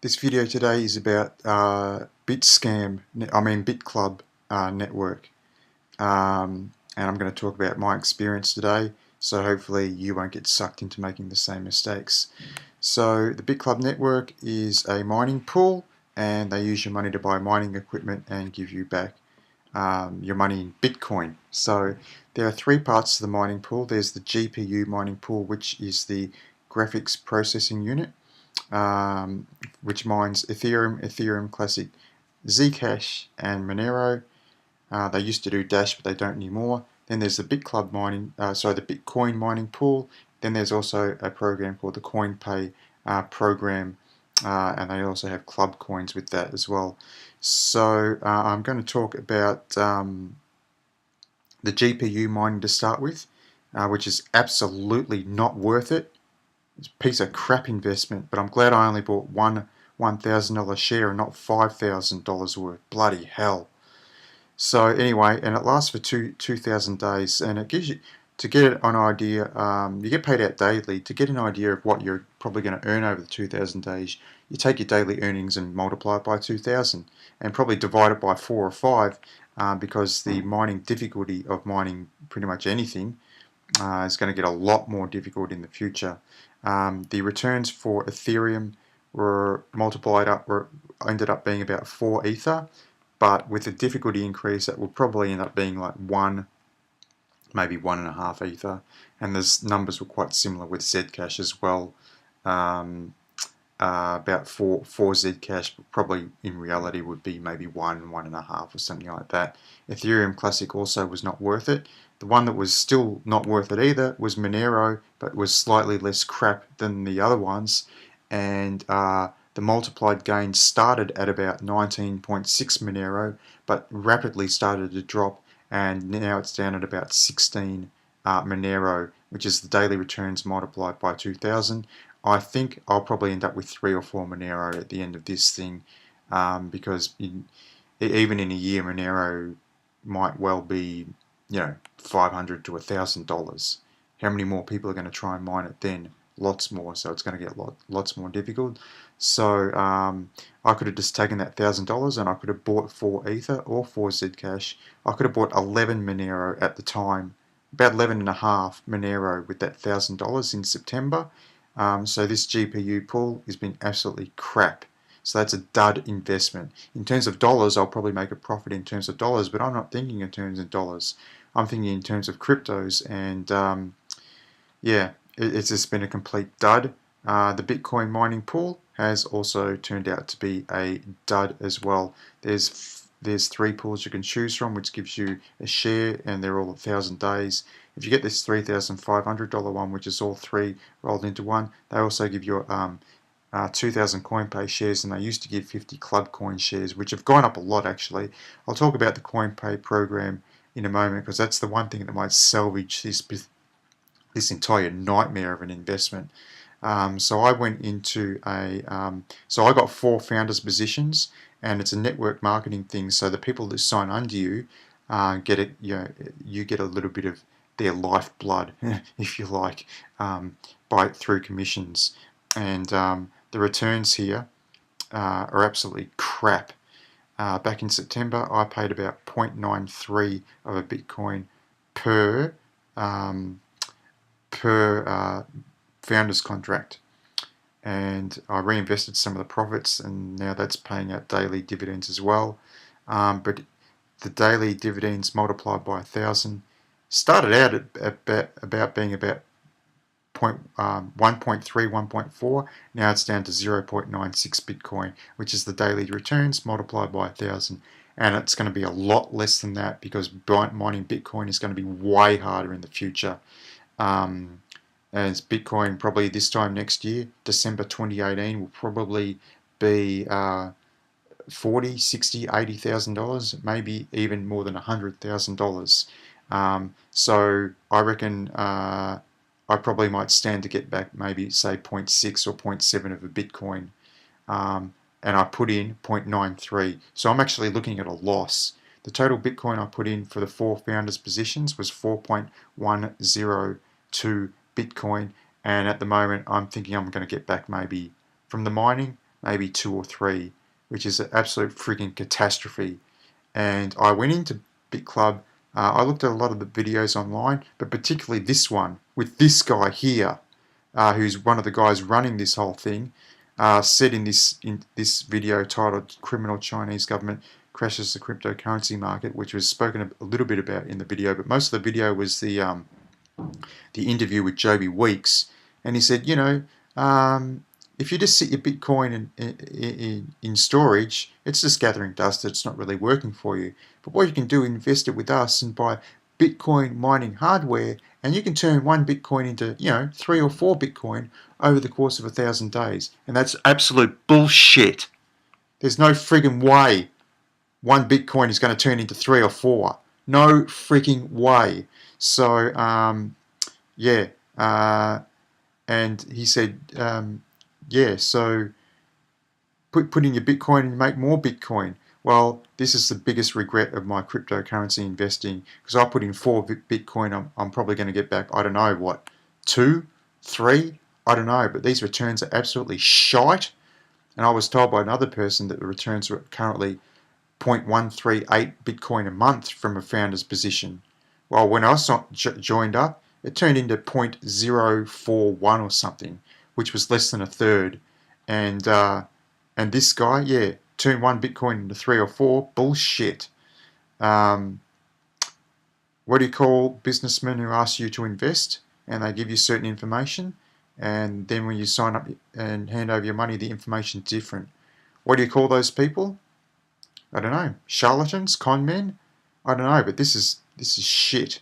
This video today is about Bitclub Network, and I'm going to talk about my experience today. So hopefully you won't get sucked into making the same mistakes. So the Bitclub Network is a mining pool, and they use your money to buy mining equipment and give you back your money in Bitcoin. So there are three parts to the mining pool. There's the GPU mining pool, which is the graphics processing unit, which mines Ethereum Classic, Zcash, and Monero. They used to do Dash, but they don't anymore. Then there's the the Bitcoin mining pool. Then there's also a program called the CoinPay program, and they also have club coins with that as well. So I'm going to talk about the GPU mining to start with, which is absolutely not worth it. It's a piece of crap investment, but I'm glad I only bought one $1,000 share and not $5,000 worth. Bloody hell. So anyway, and it lasts for 2,000 days, and it gives you, to get an idea, you get paid out daily. To get an idea of what you're probably going to earn over the 2,000 days, you take your daily earnings and multiply it by 2,000, and probably divide it by 4 or 5, because the mining difficulty of mining pretty much anything is going to get a lot more difficult in the future. The returns for Ethereum ended up being about 4 Ether, but with the difficulty increase, that will probably end up being like 1, maybe 1.5 Ether, and the numbers were quite similar with Zcash as well. About 4 Zcash, but probably in reality would be maybe 1.5 or something like that. Ethereum Classic also was not worth it. The one that was still not worth it either was Monero, but was slightly less crap than the other ones, and the multiplied gain started at about 19.6 Monero, but rapidly started to drop, and now it's down at about 16 Monero, which is the daily returns multiplied by 2,000. I think I'll probably end up with 3 or 4 Monero at the end of this thing, because even in a year, Monero might well be, $500 to $1,000. How many more people are going to try and mine it then? Lots more, so it's going to get lots more difficult. So I could have just taken that $1,000 and I could have bought 4 Ether or 4 Zcash. I could have bought 11 Monero at the time, about 11.5 Monero with that $1,000 in September. So this GPU pool has been absolutely crap. So that's a dud investment. In terms of dollars, I'll probably make a profit in terms of dollars, but I'm not thinking in terms of dollars. I'm thinking in terms of cryptos, and yeah, it's just been a complete dud. The Bitcoin mining pool has also turned out to be a dud as well. There's 3 pools you can choose from, which gives you a share, and they're all 1,000 days. If you get this $3,500 one, which is all 3 rolled into one, they also give you 2,000 CoinPay shares, and they used to give 50 Club Coin shares, which have gone up a lot actually. I'll talk about the CoinPay program in a moment, because that's the one thing that might salvage this entire nightmare of an investment. So I went into so I got 4 founders positions, and it's a network marketing thing. So the people that sign under you get it. You get a little bit of their lifeblood, if you like, through commissions, and the returns here are absolutely crap. Back in September, I paid about 0.93 of a Bitcoin per founder's contract, and I reinvested some of the profits, and now that's paying out daily dividends as well. But the daily dividends multiplied by 1,000 started out about being about 1.3, 1.4. Now it's down to 0.96 Bitcoin, which is the daily returns multiplied by 1,000. And it's going to be a lot less than that, because mining Bitcoin is going to be way harder in the future. As Bitcoin probably this time next year, December 2018, will probably be 40, 60, $80,000, maybe even more than $100,000. So I reckon I probably might stand to get back maybe say 0.6 or 0.7 of a Bitcoin, and I put in 0.93. So I'm actually looking at a loss. The total Bitcoin I put in for the 4 founders positions was 4.102 Bitcoin, and at the moment I'm thinking I'm going to get back maybe from the mining maybe 2 or 3, which is an absolute freaking catastrophe. And I went into Bitclub. I looked at a lot of the videos online, but particularly this one with this guy here, who's one of the guys running this whole thing, said in this video titled "Criminal Chinese Government Crashes the Cryptocurrency Market," which was spoken a little bit about in the video, but most of the video was the interview with Joby Weeks, and he said, if you just sit your Bitcoin in storage, it's just gathering dust. It's not really working for you. But what you can do, invest it with us and buy Bitcoin mining hardware, and you can turn one Bitcoin into 3 or 4 Bitcoin over the course of 1,000 days. And that's absolute bullshit. There's no friggin' way one Bitcoin is going to turn into 3 or 4. No freaking way. So yeah, and he said, so put in your Bitcoin and you make more Bitcoin. Well, this is the biggest regret of my cryptocurrency investing, because I put in 4 Bitcoin. I'm probably going to get back, I don't know what, 2, 3, I don't know, but these returns are absolutely shite. And I was told by another person that the returns are currently 0.138 Bitcoin a month from a founder's position. Well, when I joined up, it turned into 0.041 or something, which was less than a third. And this guy, yeah, turned one Bitcoin into 3 or 4. Bullshit. Um, what do you call businessmen who ask you to invest and they give you certain information, and then when you sign up and hand over your money, the information's different? What do you call those people? I don't know, charlatans, con men. I don't know, but this is shit,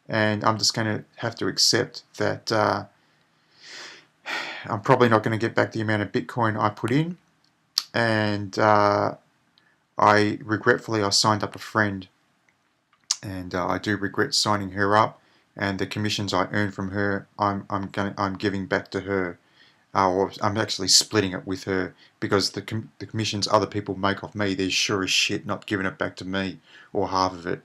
and I'm just going to have to accept that I'm probably not going to get back the amount of Bitcoin I put in, and I regretfully I signed up a friend, and I do regret signing her up, and the commissions I earn from her, I'm giving back to her. Or I'm actually splitting it with her, because the commissions other people make off me, they're sure as shit not giving it back to me, or half of it.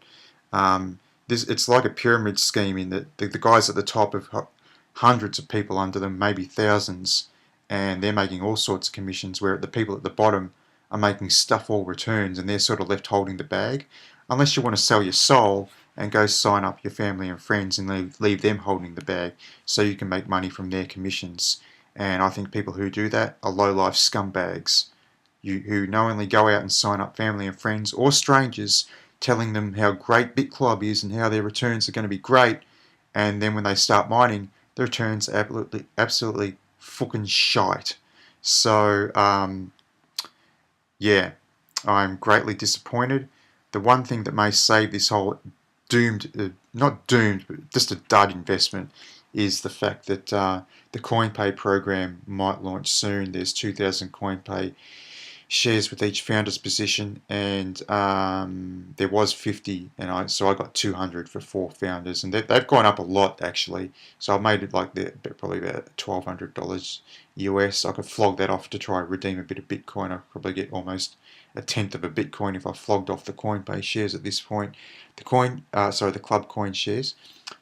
It's like a pyramid scheme, in that the guys at the top have hundreds of people under them, maybe thousands, and they're making all sorts of commissions, where the people at the bottom are making stuff all returns, and they're sort of left holding the bag. Unless you want to sell your soul and go sign up your family and friends and leave them holding the bag, so you can make money from their commissions. And I think people who do that are low-life scumbags, who knowingly go out and sign up family and friends or strangers, telling them how great Bitclub is and how their returns are going to be great, and then when they start mining, the returns are absolutely fucking shite. So yeah, I'm greatly disappointed. The one thing that may save this whole not doomed, but just a dud investment, is the fact that the CoinPay program might launch soon. There's 2,000 CoinPay shares with each founder's position, and there was 50, and so I got 200 for 4 founders, and they've gone up a lot actually. So I made it like probably about $1,200 US. I could flog that off to try and redeem a bit of Bitcoin. I'd probably get almost a tenth of a Bitcoin if I flogged off the CoinPay shares at this point. The Club Coin shares.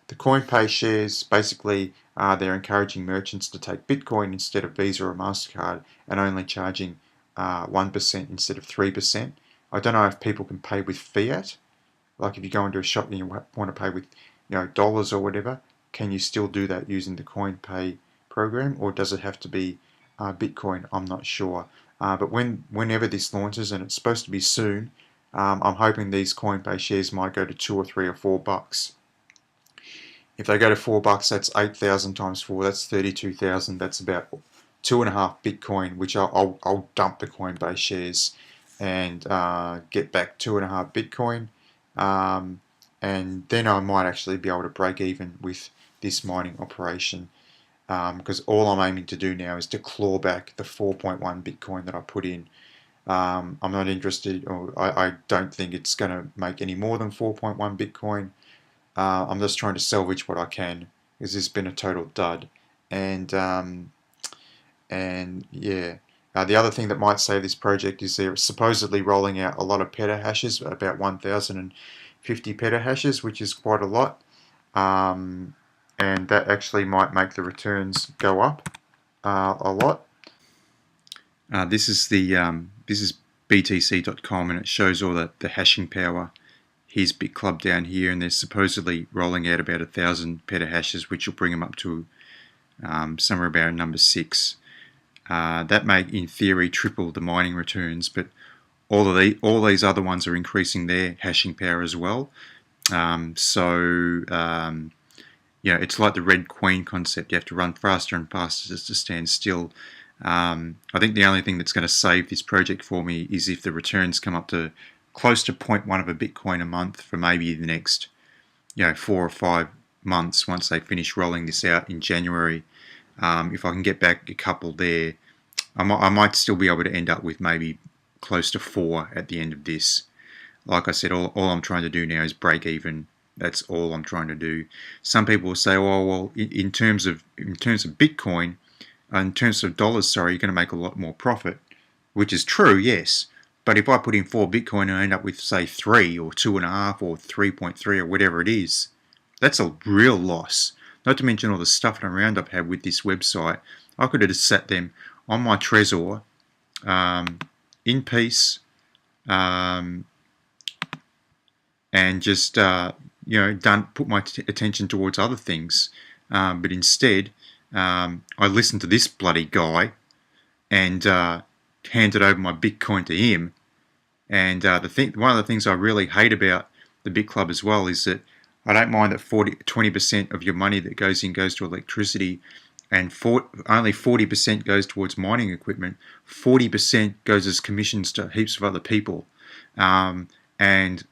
The CoinPay shares, basically, they're encouraging merchants to take Bitcoin instead of Visa or MasterCard, and only charging 1% instead of 3%. I don't know if people can pay with fiat. Like if you go into a shop and you want to pay with dollars or whatever, can you still do that using the CoinPay program, or does it have to be Bitcoin? I'm not sure. But whenever this launches, and it's supposed to be soon, I'm hoping these CoinPay shares might go to $2 or $3 or $4. If they go to $4, that's 8,000 times 4. That's 32,000. That's about 2.5 Bitcoin, which I'll dump the Coinbase shares and get back 2.5 Bitcoin, and then I might actually be able to break even with this mining operation, because all I'm aiming to do now is to claw back the 4.1 Bitcoin that I put in. I'm not interested, or I don't think it's going to make any more than 4.1 Bitcoin. I'm just trying to salvage what I can, because this has been a total dud. And yeah, the other thing that might save this project is they're supposedly rolling out a lot of petahashes, about 1,050 petahashes, which is quite a lot. And that actually might make the returns go up a lot. This is BTC.com, and it shows all the hashing power. Here's Bitclub down here, and they're supposedly rolling out about 1,000 petahashes, which will bring them up to somewhere about number 6. That may, in theory, triple the mining returns, but all these other ones are increasing their hashing power as well. It's like the Red Queen concept. You have to run faster and faster just to stand still. I think the only thing that's going to save this project for me is if the returns come up to close to 0.1 of a Bitcoin a month for maybe the next 4 or 5 months once they finish rolling this out in January. If I can get back a couple there, I might still be able to end up with maybe close to 4 at the end of this. Like I said, all I'm trying to do now is break even. That's all I'm trying to do. Some people will say, "Oh, well, in terms of Bitcoin, in terms of dollars, sorry, you're going to make a lot more profit," which is true, yes. But if I put in 4 Bitcoin and I end up with, say, 3 or 2.5 or 3.3 or whatever it is, that's a real loss. Not to mention all the stuff around I've had with this website. I could have just sat them on my Trezor in peace and just put my attention towards other things. But instead, I listened to this bloody guy and handed over my Bitcoin to him. And one of the things I really hate about the Bitclub as well is that I don't mind that 20% of your money that goes in goes to electricity, and only 40% goes towards mining equipment. 40% goes as commissions to heaps of other people. And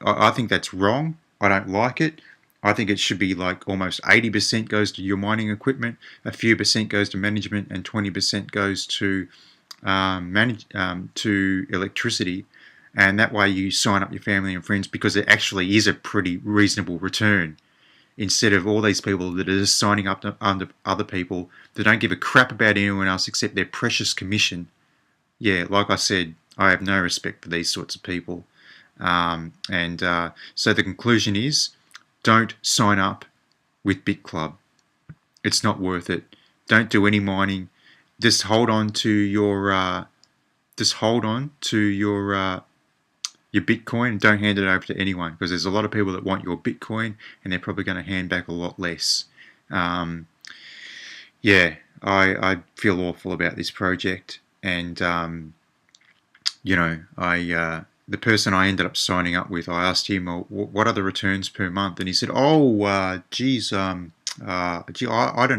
I think that's wrong. I don't like it. I think it should be like almost 80% goes to your mining equipment, a few percent goes to management, and 20% goes to to electricity. And that way you sign up your family and friends because it actually is a pretty reasonable return, instead of all these people that are just signing up to under other people that don't give a crap about anyone else except their precious commission. Yeah, like I said, I have no respect for these sorts of people. So the conclusion is, don't sign up with Bitclub. It's not worth it. Don't do any mining. Just hold on to your your Bitcoin and don't hand it over to anyone, because there's a lot of people that want your Bitcoin and they're probably going to hand back a lot less. I feel awful about this project, and the person I ended up signing up with, I asked him, well, what are the returns per month? And he said, I don't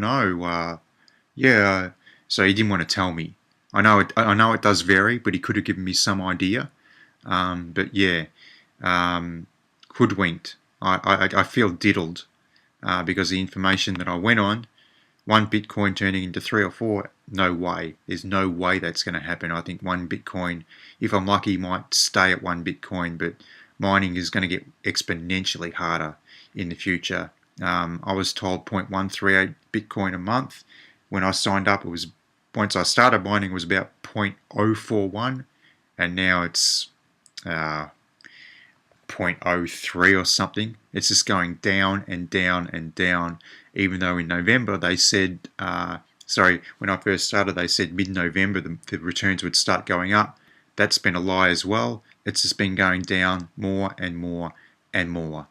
know. So he didn't want to tell me. I know it does vary, but he could have given me some idea. Hoodwinked. I feel diddled because the information that I went on, 1 Bitcoin turning into 3 or 4, no way. There's no way that's going to happen. I think 1 Bitcoin, if I'm lucky, might stay at 1 Bitcoin, but mining is going to get exponentially harder in the future. I was told 0.138 Bitcoin a month. When I signed up, once I started mining, it was about 0.041, and now it's 0.03 or something. It's just going down and down and down, even though in November they said, when I first started, they said mid-November the returns would start going up. That's been a lie as well. It's just been going down more and more and more.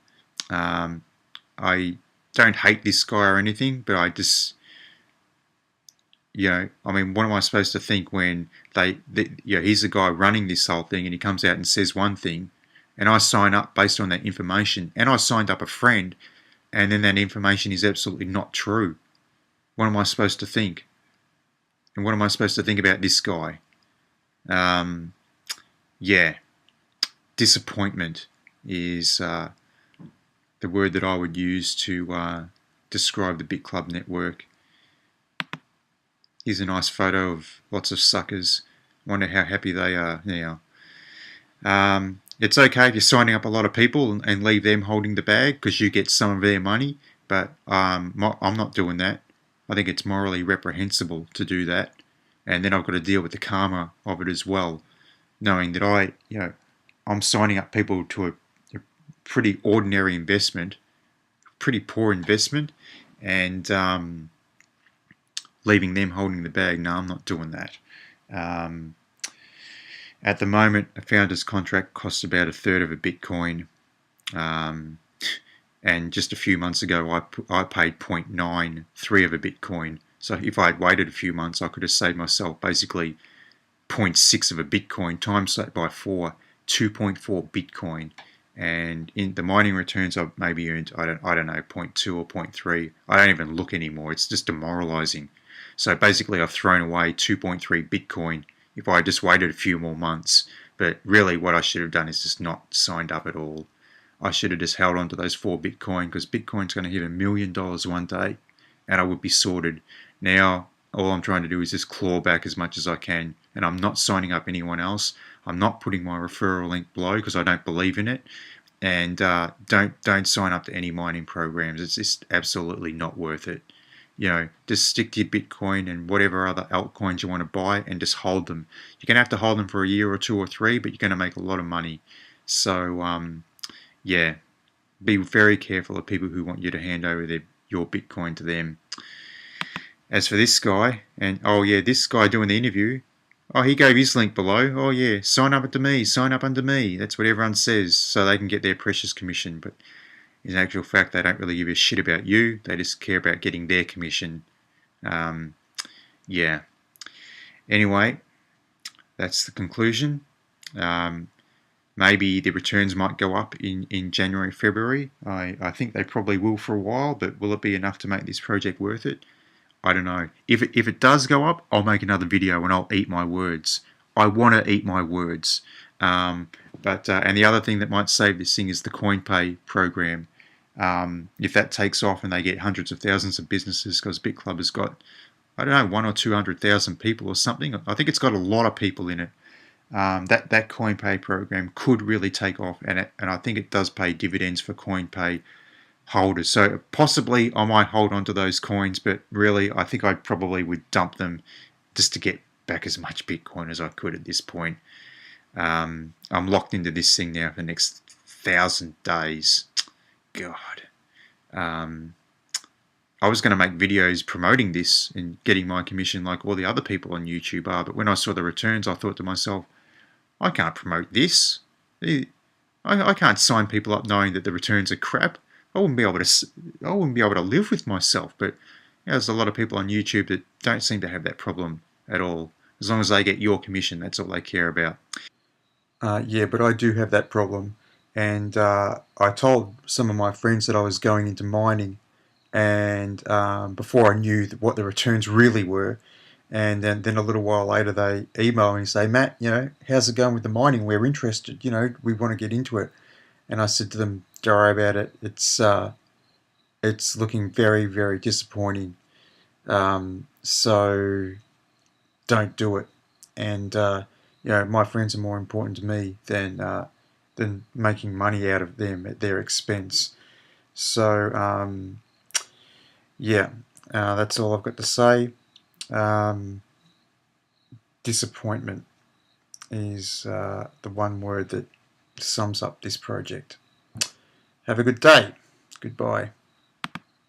I don't hate this guy or anything, but I just, what am I supposed to think when he's the guy running this whole thing and he comes out and says one thing, and I sign up based on that information, and I signed up a friend, and then that information is absolutely not true. What am I supposed to think? And what am I supposed to think about this guy? Disappointment is the word that I would use to describe the Bitclub network. Here's a nice photo of lots of suckers. Wonder how happy they are now. It's okay if you're signing up a lot of people and leave them holding the bag because you get some of their money, but I'm not doing that. I think it's morally reprehensible to do that, and then I've got to deal with the karma of it as well, knowing that I'm signing up people to a pretty ordinary investment, pretty poor investment, and leaving them holding the bag. No, I'm not doing that. At the moment, a founder's contract costs about a third of a Bitcoin. Um, and just a few months ago, I paid 0.93 of a Bitcoin. So if I had waited a few months, I could have saved myself basically zero point 0.6 of a Bitcoin, times that by 4, 2.4 Bitcoin. And in the mining returns, I've maybe earned, I don't know, zero point 0.2 or zero point 0.3. I don't even look anymore. It's just demoralizing. So basically, I've thrown away 2.3 Bitcoin if I just waited a few more months. But really, what I should have done is just not signed up at all. I should have just held on to those 4 Bitcoin, because Bitcoin's going to hit $1 million one day, and I would be sorted. Now, all I'm trying to do is just claw back as much as I can, and I'm not signing up anyone else. I'm not putting my referral link below because I don't believe in it. And don't sign up to any mining programs. It's just absolutely not worth it. Just stick to your Bitcoin and whatever other altcoins you want to buy, and just hold them. You're going to have to hold them for a year or 2 or 3, but you're going to make a lot of money. So yeah, be very careful of people who want you to hand over your Bitcoin to them. As for this guy, and oh yeah, this guy doing the interview, oh, he gave his link below. Oh yeah, sign up under me, sign up under me. That's what everyone says, so they can get their precious commission. But in actual fact, they don't really give a shit about you. They just care about getting their commission. Yeah. Anyway, that's the conclusion. Maybe the returns might go up in January, February. I think they probably will for a while, but will it be enough to make this project worth it? I don't know. If it does go up, I'll make another video and I'll eat my words. I want to eat my words. And the other thing that might save this thing is the CoinPay program. If that takes off and they get hundreds of thousands of businesses, because Bitclub has got, I don't know, 100,000 or 200,000 people or something. I think it's got a lot of people in it. That CoinPay program could really take off, and I think it does pay dividends for CoinPay holders. So possibly I might hold on to those coins, but really I think I probably would dump them just to get back as much Bitcoin as I could at this point. I'm locked into this thing now for the next 1,000 days. God. I was going to make videos promoting this and getting my commission like all the other people on YouTube are, but when I saw the returns, I thought to myself, I can't promote this. I can't sign people up knowing that the returns are crap. I wouldn't be able to live with myself. But there's a lot of people on YouTube that don't seem to have that problem at all. As long as they get your commission, that's all they care about. Yeah, but I do have that problem, and I told some of my friends that I was going into mining, and before I knew what the returns really were. And then a little while later, they email me and say, Matt, how's it going with the mining? We're interested. We want to get into it. And I said to them, don't worry about it. It's looking very, very disappointing. So don't do it. And my friends are more important to me than making money out of them at their expense. So yeah, that's all I've got to say. Disappointment is the one word that sums up this project. Have a good day. Goodbye.